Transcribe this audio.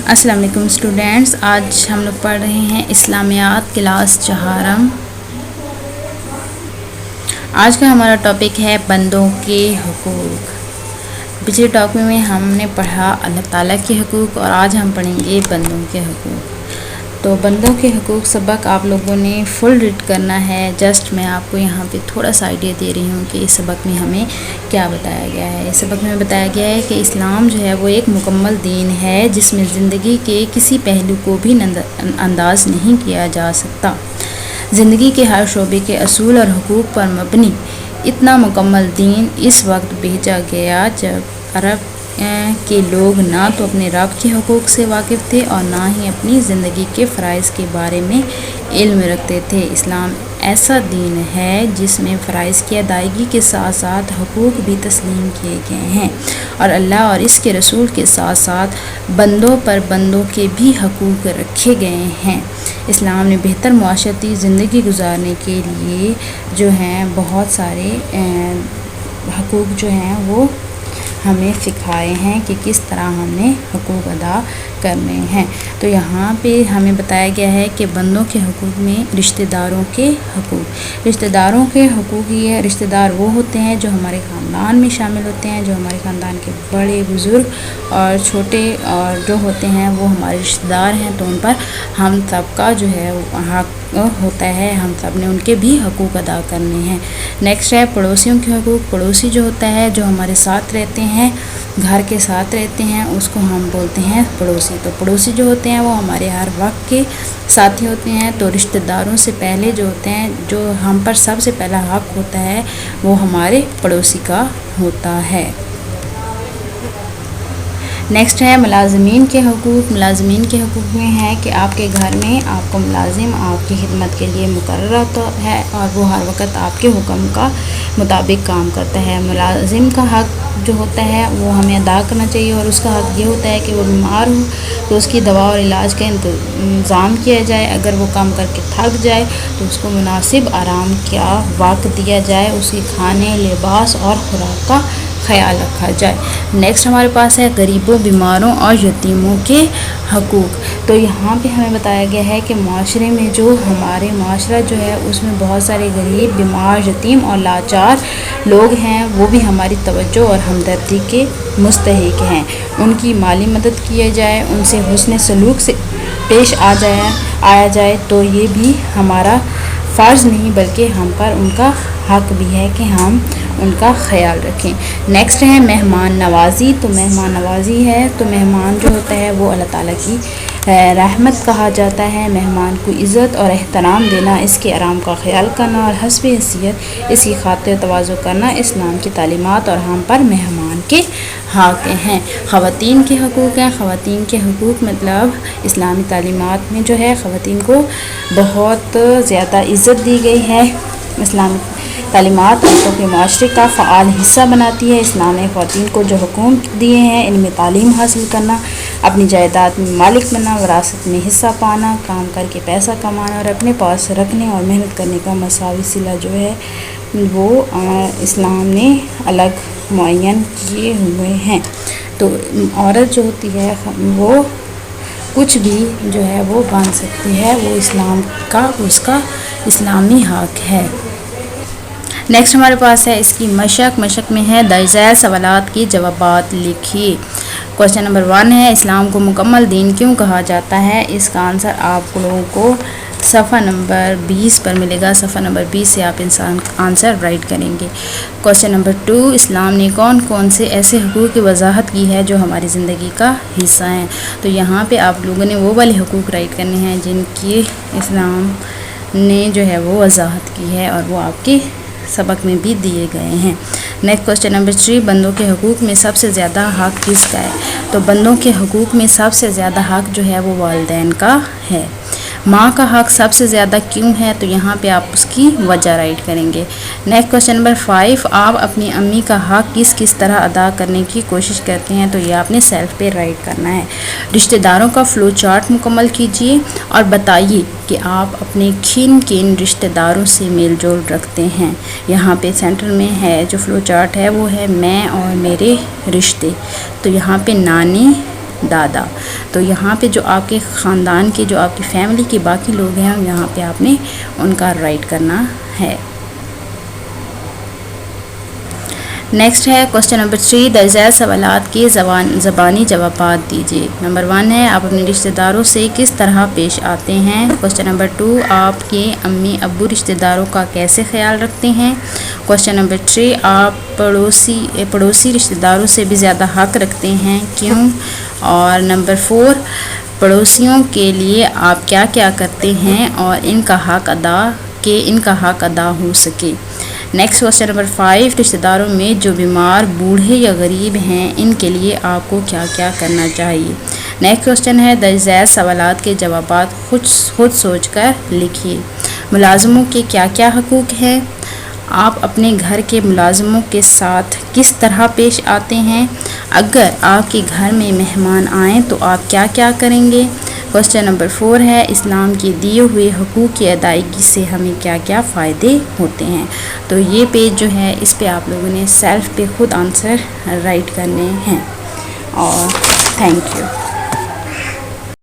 السلام علیکم اسٹوڈینٹس، آج ہم لوگ پڑھ رہے ہیں اسلامیات کلاس چہارم۔ آج کا ہمارا ٹاپک ہے بندوں کے حقوق۔ پچھلے ٹاپک میں ہم نے پڑھا اللہ تعالیٰ کے حقوق اور آج ہم پڑھیں گے بندوں کے حقوق۔ تو بندوں کے حقوق سبق آپ لوگوں نے فل ریڈ کرنا ہے۔ جسٹ میں آپ کو یہاں پہ تھوڑا سا آئیڈیا دے رہی ہوں کہ اس سبق میں ہمیں کیا بتایا گیا ہے۔ اس سبق میں بتایا گیا ہے کہ اسلام جو ہے وہ ایک مکمل دین ہے جس میں زندگی کے کسی پہلو کو بھی انداز نہیں کیا جا سکتا۔ زندگی کے ہر شعبے کے اصول اور حقوق پر مبنی اتنا مکمل دین اس وقت بھیجا گیا جب عرب کے لوگ نہ تو اپنے رب کے حقوق سے واقف تھے اور نہ ہی اپنی زندگی کے فرائض کے بارے میں علم رکھتے تھے۔ اسلام ایسا دین ہے جس میں فرائض کی ادائیگی کے ساتھ ساتھ حقوق بھی تسلیم کیے گئے ہیں اور اللہ اور اس کے رسول کے ساتھ ساتھ بندوں پر بندوں کے بھی حقوق رکھے گئے ہیں۔ اسلام نے بہتر معاشرتی زندگی گزارنے کے لیے جو ہیں بہت سارے حقوق جو ہیں وہ ہمیں سکھائے ہیں کہ کس طرح ہم نے حقوق ادا کرنے ہیں۔ تو یہاں پہ ہمیں بتایا گیا ہے کہ بندوں کے حقوق میں رشتہ داروں کے حقوق۔ رشتہ داروں کے حقوق یہ ہے، رشتہ دار وہ ہوتے ہیں جو ہمارے خاندان میں شامل ہوتے ہیں، جو ہمارے خاندان کے بڑے بزرگ اور چھوٹے اور جو ہوتے ہیں وہ ہمارے رشتہ دار ہیں، تو ان پر ہم سب کا جو ہے حق ہوتا ہے، ہم سب نے ان کے بھی حقوق ادا کرنے ہیں۔ نیکسٹ ہے پڑوسیوں کے حقوق۔ پڑوسی جو ہوتا ہے جو ہمارے ساتھ رہتے ہیں، گھر کے ساتھ رہتے ہیں، اس کو ہم بولتے ہیں پڑوسی۔ تو پڑوسی جو ہوتے ہیں وہ ہمارے ہر وقت کے ساتھی ہوتے ہیں۔ تو رشتہ داروں سے پہلے جو ہوتے ہیں، جو ہم پر سب سے پہلا حق ہوتا ہے وہ ہمارے پڑوسی کا ہوتا ہے۔ نیکسٹ ہے ملازمین کے حقوق۔ ملازمین کے حقوق میں ہے کہ آپ کے گھر میں آپ کو ملازم آپ کی خدمت کے لیے مقرر ہوتا ہے اور وہ ہر وقت آپ کے حکم کا مطابق کام کرتا ہے۔ ملازم کا حق جو ہوتا ہے وہ ہمیں ادا کرنا چاہیے اور اس کا حق یہ ہوتا ہے کہ وہ بیمار ہو تو اس کی دوا اور علاج کا انتظام کیا جائے۔ اگر وہ کام کر کے تھک جائے تو اس کو مناسب آرام کا وقت دیا جائے، اس کے کھانے، لباس اور خوراک کا خیال رکھا جائے۔ نیکسٹ ہمارے پاس ہے غریبوں، بیماروں اور یتیموں کے حقوق۔ تو یہاں پہ ہمیں بتایا گیا ہے کہ معاشرے میں جو ہمارے معاشرہ جو ہے اس میں بہت سارے غریب، بیمار، یتیم اور لاچار لوگ ہیں، وہ بھی ہماری توجہ اور ہمدردی کے مستحق ہیں۔ ان کی مالی مدد کیا جائے، ان سے حسن سلوک سے پیش آیا جائے، تو یہ بھی ہمارا فرض نہیں بلکہ ہم پر ان کا حق بھی ہے کہ ہم ان کا خیال رکھیں۔ نیکسٹ ہے مہمان نوازی۔ تو مہمان نوازی ہے تو مہمان جو ہوتا ہے وہ اللہ تعالیٰ کی رحمت کہا جاتا ہے۔ مہمان کو عزت اور احترام دینا، اس کے آرام کا خیال کرنا اور حسب حیثیت اس کی خاطر تواضع کرنا اسلام کی تعلیمات اور ہم پر مہمان کے حق ہیں۔ خواتین کے حقوق ہیں۔ خواتین کے حقوق مطلب اسلامی تعلیمات میں جو ہے خواتین کو بہت زیادہ عزت دی گئی ہے۔ اسلامی تعلیمات عورتوں کے معاشرے کا فعال حصہ بناتی ہے۔ اسلام نے خواتین کو جو حقوق دیے ہیں ان میں تعلیم حاصل کرنا، اپنی جائیداد میں مالک بننا، وراثت میں حصہ پانا، کام کر کے پیسہ کمانا اور اپنے پاس رکھنے اور محنت کرنے کا مساوی صلہ جو ہے وہ اسلام نے الگ معین کیے ہوئے ہیں۔ تو عورت جو ہوتی ہے وہ کچھ بھی جو ہے وہ بن سکتی ہے، وہ اسلام کا اس کا اسلامی حق ہے۔ نیکسٹ ہمارے پاس ہے اس کی مشق میں ہے درج ذیل سوالات کے جوابات لکھیے۔ کوشچن نمبر 1 ہے اسلام کو مکمل دین کیوں کہا جاتا ہے؟ اس کا آنسر آپ لوگوں کو صفحہ نمبر 20 پر ملے گا۔ صفحہ نمبر 20 سے آپ آنسر رائٹ کریں گے۔ کوشچن نمبر 2 اسلام نے کون کون سے ایسے حقوق کی وضاحت کی ہے جو ہماری زندگی کا حصہ ہیں؟ تو یہاں پہ آپ لوگوں نے وہ والے حقوق رائٹ کرنے ہیں جن کی اسلام نے جو ہے وہ وضاحت کی ہے اور وہ آپ کے سبق میں بھی دیے گئے ہیں۔ نیکسٹ کوشچن نمبر 3 بندوں کے حقوق میں سب سے زیادہ حق کس کا ہے؟ تو بندوں کے حقوق میں سب سے زیادہ حق جو ہے وہ والدین کا ہے۔ ماں کا حق سب سے زیادہ کیوں ہے؟ تو یہاں پہ آپ اس کی وجہ رائٹ کریں گے۔ نیکسٹ کوشچن نمبر 5 آپ اپنی امی کا حق کس طرح ادا کرنے کی کوشش کرتے ہیں؟ تو یہ آپ نے سیلف پہ رائٹ کرنا ہے۔ رشتہ داروں کا فلو چارٹ مکمل کیجیے اور بتائیے کہ آپ اپنے کن رشتہ داروں سے میل جول رکھتے ہیں۔ یہاں پہ سینٹر میں ہے جو فلو چارٹ ہے وہ ہے میں اور میرے رشتے۔ تو یہاں پہ نانی، دادا. تو یہاں پہ جو آپ کے خاندان کے جو آپ کی فیملی کے باقی لوگ ہیں یہاں پہ آپ نے ان کا رائٹ کرنا ہے. نیکسٹ ہے کوشچن نمبر 3. درج ذیل سوالات کے زبانی جوابات دیجیے. نمبر 1 ہے آپ اپنے رشتہ داروں سے کس طرح پیش آتے ہیں. کوشچن نمبر 2 آپ کے امی ابو رشتہ داروں کا کیسے خیال رکھتے ہیں. کوشچن نمبر 3 آپ پڑوسی رشتہ داروں سے بھی زیادہ حق رکھتے ہیں کیوں. اور نمبر 4 پڑوسیوں کے لیے آپ کیا کیا کرتے ہیں اور ان کا حق ادا ہو سکے. نیکسٹ کوشچن نمبر 5 رشتہ داروں میں جو بیمار بوڑھے یا غریب ہیں ان کے لیے آپ کو کیا کیا کرنا چاہیے. نیکسٹ کوشچن ہے درج ذیل سوالات کے جوابات خود سوچ کر لکھیے. ملازموں کے کیا کیا حقوق ہیں. آپ اپنے گھر کے ملازموں کے ساتھ کس طرح پیش آتے ہیں. اگر آپ کے گھر میں مہمان آئیں تو آپ کیا کیا کریں گے. کوشچن نمبر 4 ہے اسلام کے دیے ہوئے حقوق کی ادائیگی سے ہمیں کیا کیا فائدے ہوتے ہیں. تو یہ پیج جو ہے اس پہ آپ لوگوں نے سیلف پہ خود آنسر رائٹ کرنے ہیں. اور تھینک یو.